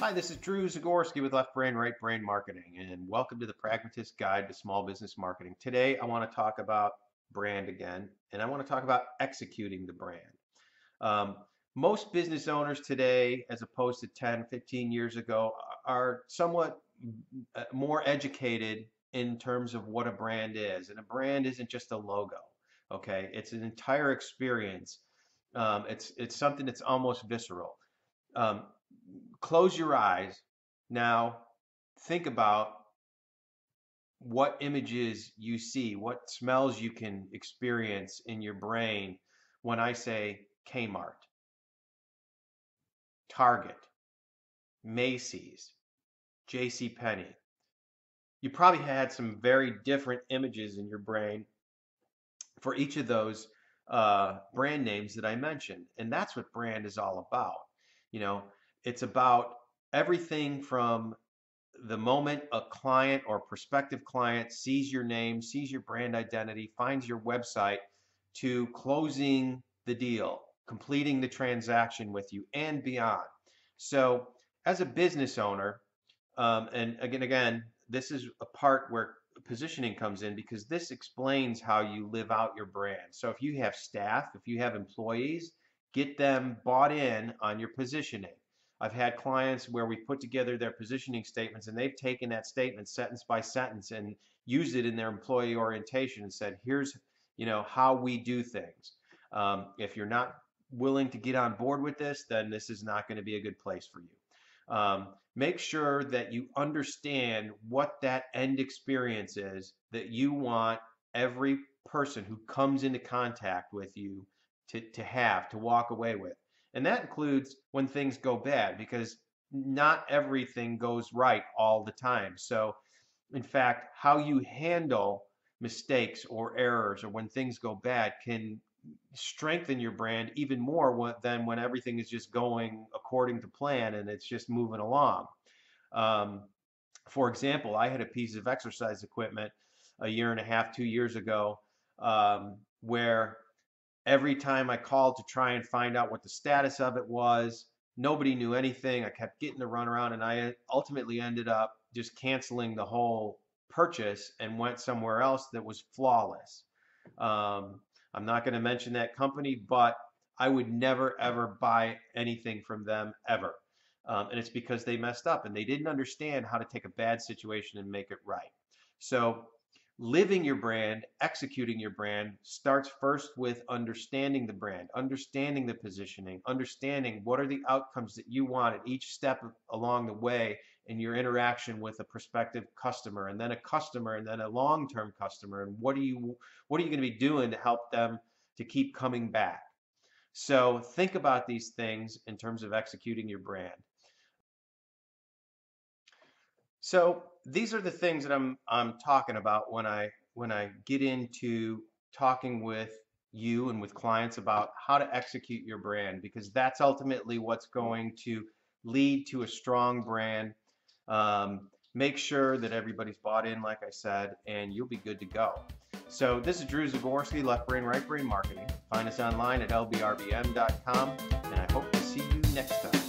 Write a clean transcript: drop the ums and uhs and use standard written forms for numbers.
Hi, this is Drew Zagorski with Left Brain, Right Brain Marketing, and welcome to the Pragmatist Guide to Small Business Marketing. Today, I want to talk about brand again, and I want to talk about executing the brand. Most business owners today, as opposed to 10, 15 years ago, are somewhat more educated in terms of what a brand is. And a brand isn't just a logo, okay? It's an entire experience. It's something that's almost visceral. Close your eyes. Now, think about what images you see, what smells you can experience in your brain when I say Kmart, Target, Macy's, JCPenney. You probably had some very different images in your brain for each of those brand names that I mentioned. And that's what brand is all about. You know, it's about everything from the moment a client or prospective client sees your name, sees your brand identity, finds your website, to closing the deal, completing the transaction with you, and beyond. So as a business owner, and again, this is a part where positioning comes in, because this explains how you live out your brand. So if you have staff, if you have employees, get them bought in on your positioning. I've had clients where we put together their positioning statements, and they've taken that statement sentence by sentence and used it in their employee orientation and said, here's how we do things. If you're not willing to get on board with this, then this is not going to be a good place for you. Make sure that you understand what that end experience is that you want every person who comes into contact with you to walk away with. And that includes when things go bad, because not everything goes right all the time. So in fact, how you handle mistakes or errors or when things go bad can strengthen your brand even more than when everything is just going according to plan and it's just moving along. For example, I had a piece of exercise equipment a year and a half, 2 years ago, where every time I called to try and find out what the status of it was, nobody knew anything. I kept getting the runaround, and I ultimately ended up just canceling the whole purchase and went somewhere else that was flawless. I'm not going to mention that company, but I would never, ever buy anything from them ever. And it's because they messed up and they didn't understand how to take a bad situation and make it right. So living your brand, executing your brand starts first with understanding the brand, understanding the positioning, understanding what are the outcomes that you want at each step along the way in your interaction with a prospective customer, and then a customer, and then a long-term customer, and what are you going to be doing to help them to keep coming back. So think about these things in terms of executing your brand. So these are the things that I'm talking about when I get into talking with you and with clients about how to execute your brand, because that's ultimately what's going to lead to a strong brand. Make sure that everybody's bought in, like I said, and you'll be good to go. So this is Drew Zagorski, Left Brain, Right Brain Marketing. Find us online at lbrbm.com, and I hope to see you next time.